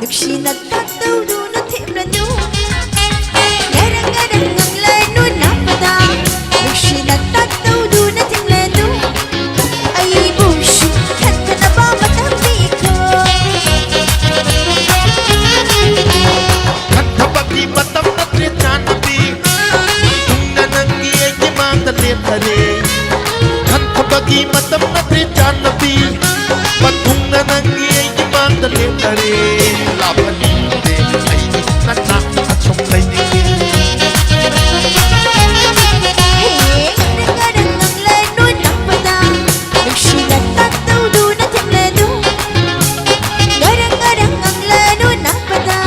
ꯅꯨꯡꯁꯤꯅ ꯇꯠꯇꯧꯗꯨꯅ ꯊꯦꯝꯂꯅꯨ ꯉꯔꯪ ꯉꯔꯪ ꯉꯪꯂꯅꯨ ꯅꯥꯄꯗ ꯅꯨꯡꯁꯤꯅ ꯇꯠꯇꯧꯗꯨꯅ ꯊꯦꯝꯂꯅꯨ ꯑꯩꯕꯨꯁꯨ ꯈꯟꯊꯅꯕ ꯃꯇꯝ ꯄꯤꯈꯣ ꯈꯟꯊꯕꯒꯤ ꯃꯇꯝ ꯅꯠꯇ꯭ꯔꯦ ꯆꯥꯟꯅꯕꯤ ꯇꯨꯡꯅ ꯅꯪꯒꯤ ꯑꯩꯒꯤ ꯃꯥꯡꯗ ꯂꯦꯞꯊꯔꯦ ꯈꯟꯊꯕꯒꯤ ꯃꯇꯝ ꯅꯠꯇ꯭ꯔꯦ ꯆꯥꯟꯅꯕꯤ ꯃꯇꯨꯡꯅ ꯅꯪꯒꯤ ꯑꯩꯒꯤ ꯃꯥꯡꯗ ꯂꯦꯞꯊꯔꯦ ꯂꯥꯞꯍꯟꯅꯤꯡꯗꯦ ꯑꯩꯒꯤ ꯅꯅꯥꯛꯇ ꯁꯨꯝ ꯂꯩꯅꯤꯡꯉꯦ ꯉꯔꯪ ꯉꯔꯪ ꯉꯪꯂꯅꯨ ꯅꯥꯄꯗ ꯅꯨꯡꯁꯤꯅ ꯇꯠꯇꯧꯗꯨꯅ ꯊꯦꯝꯂꯅꯨ ꯉꯔꯪ ꯉꯔꯪ ꯉꯪꯂꯅꯨ ꯅꯥꯄꯗ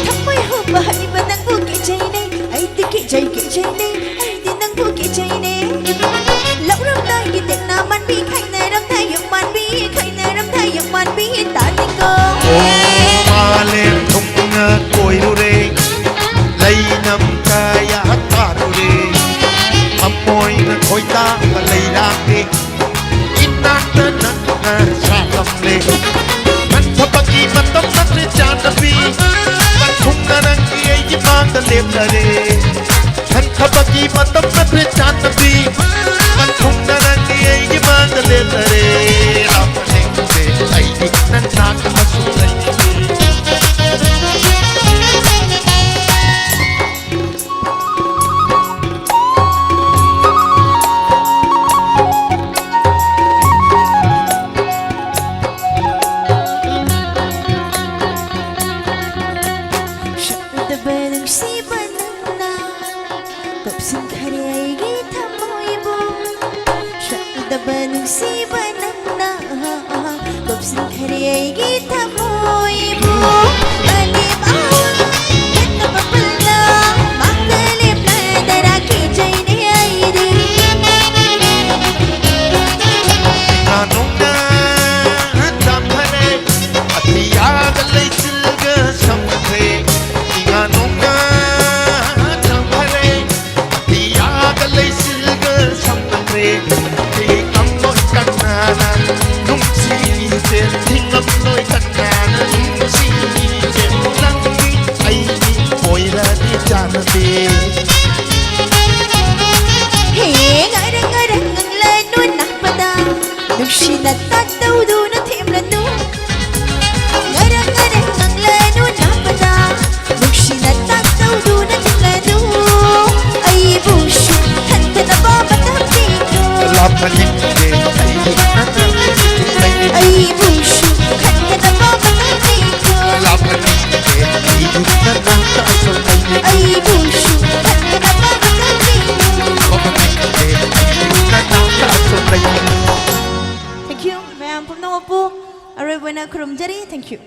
ꯊꯃꯣꯏ ꯍꯨꯕ ꯍꯩꯕ ꯅꯪꯕꯨ ꯀꯤꯖꯩꯅꯦ ꯑꯩꯗꯤ ꯀꯤꯖꯩꯅꯦ ꯑꯩꯗꯤ ꯅꯪꯕꯨ ꯀꯤꯖꯩꯅꯦ ꯂꯧꯔꯝꯗꯥꯏꯒꯤ ꯇꯦꯛꯅꯥ ꯃꯥꯟꯕꯤ ꯈꯥꯏꯅꯔꯝꯗꯥꯏ ꯌꯨꯝ ꯃꯥꯟꯕꯤ ꯈꯥꯏꯅꯔꯝꯗꯥꯏ ꯌꯨꯝ ꯃꯥꯟꯕꯤ ꯇꯥꯅꯤꯀꯣ ꯃꯥꯂꯦꯝ ꯊꯨꯡꯅ ꯀꯣꯏꯔꯨꯔꯦ ꯂꯩꯅꯝ ꯀꯌꯥ ꯇꯥꯔꯨꯔꯦ ꯊꯃꯣꯏꯅ ꯈꯣꯏꯗꯥꯕ ꯂꯩꯔꯥꯡꯂꯦ ꯏꯅꯥꯛꯇ ꯅꯪꯅ ꯁꯥꯠꯂꯝꯂꯦ ꯈꯟꯊꯕꯒꯤ ꯃꯇꯝ ꯅꯠꯇ꯭ꯔꯦ ꯆꯥꯟꯅꯕꯤ ꯃꯇꯨꯡꯅ ꯅꯪꯒꯤ ꯑꯩꯒꯤ ꯃꯥꯡꯗ ꯂꯦꯞꯊꯔꯦ ꯈꯟꯊꯕꯒꯤ ꯃꯇꯝ ꯅꯠꯇ꯭ꯔꯦ ꯆꯥꯟꯅꯕꯤ ꯃꯇꯨꯡꯅ ꯅꯪꯒꯤ ꯑꯩꯒꯤ ꯃꯥꯡꯗ ꯂꯦꯞꯊꯔꯦ ꯂꯥꯞꯍꯟꯅꯤꯡꯗꯦ ꯑꯩꯒꯤ ꯅꯅꯥꯛꯇ ꯁꯨꯝ ꯂꯩꯅꯤꯡꯉꯦ ꯁꯛꯎꯗꯕ ꯅꯨꯡꯁꯤꯕ ꯅꯪꯅ ꯀꯞꯁꯤꯟꯈꯔꯦ ꯑꯩꯒꯤ ꯊꯃꯣꯏꯕꯨ ꯁꯛꯎꯗꯕ ꯅꯨꯡꯁꯤꯕ ꯅꯪꯅ ꯀꯞꯁꯤꯟꯈꯔꯦ ꯑꯩꯒꯤ ꯊꯃꯣꯏꯕꯨ ꯑꯅꯤꯃꯛ ꯌꯦꯠꯅꯕ ꯄꯨꯜꯂ ꯃꯥꯡꯗ ꯂꯦꯞꯂꯗꯅ ꯀꯤꯖꯩꯅꯦ ꯑꯩꯗꯤ ꯅꯣꯡꯅ ꯆꯥꯝꯊꯔꯦ ꯑꯇꯤꯌꯥꯒ ꯂꯩꯆꯤꯜꯒ ꯁꯝꯈ꯭ꯔꯦ ꯅꯣꯡꯅ ꯆꯥꯝꯊꯔꯦ ꯑꯇꯤꯌꯥꯒ ꯂꯩꯆꯤꯜꯒ ꯁꯝꯈ꯭ꯔꯦ ꯊꯤꯉꯝꯂꯣꯏ ꯀꯅꯥꯅ ꯅꯨꯡꯁꯤꯁꯦ ꯊꯤꯉꯝꯂꯣꯏ ꯀꯅꯥꯅ ꯅꯨꯡꯁꯤꯁꯦ ꯅꯪꯒꯤ ꯑꯩꯒꯤ ꯑꯣꯏꯔꯗꯤ ꯆꯥꯟꯅꯕꯤ ꯉꯔꯪ ꯉꯔꯪ ꯉꯪꯂꯅꯨ ꯅꯥꯄꯗ ꯅꯨꯡꯁꯤꯅ ꯇꯠꯇꯧꯗꯨꯅ ꯊꯦꯝꯂꯅꯨ ꯉꯔꯪ ꯉꯔꯪ ꯉꯪꯂꯅꯨ ꯅꯥꯄꯗ ꯅꯨꯡꯁꯤꯅ ꯇꯠꯇꯧꯗꯨꯅ ꯊꯦꯝꯂꯅꯨ ꯑꯩꯕꯨꯁꯨ ꯈꯟꯊꯅꯕ ꯃꯇꯝ ꯄꯤꯈꯣ ꯂꯥꯞꯍꯟꯅꯤꯡꯗꯦ ꯑꯩꯒꯤ ꯅꯅꯥꯛꯇ ꯁꯨꯝ ꯂꯩꯅꯤꯡꯉꯦ ꯑꯩꯕꯨꯁꯨ ꯈꯟꯊꯅꯕ ꯃꯇꯝ ꯄꯤꯈꯣ ꯂꯥꯞꯍꯟꯅꯤꯡꯗꯦ ꯑꯩꯒꯤ ꯅꯅꯥꯛꯇ ꯁꯨꯝ ꯂꯩꯅꯤꯡꯉꯦ ꯑꯩꯕꯨꯁꯨ ꯈꯟꯊꯅꯕ ꯃꯇꯝ ꯄꯤꯈꯣ ꯂꯥꯞꯍꯟꯅꯤꯡꯗꯦ ꯑꯩꯒꯤ ꯅꯅꯥꯛꯇ ꯁꯨꯝ ꯂꯩꯅꯤꯡꯉꯦ Thank you. ꯃꯌꯥꯝ ꯄꯨꯝꯅꯃꯛꯄꯨ ꯑꯔꯣꯏꯕ ꯑꯣꯏꯅ ꯈꯨꯔꯨꯝꯖꯔꯤ. Thank you.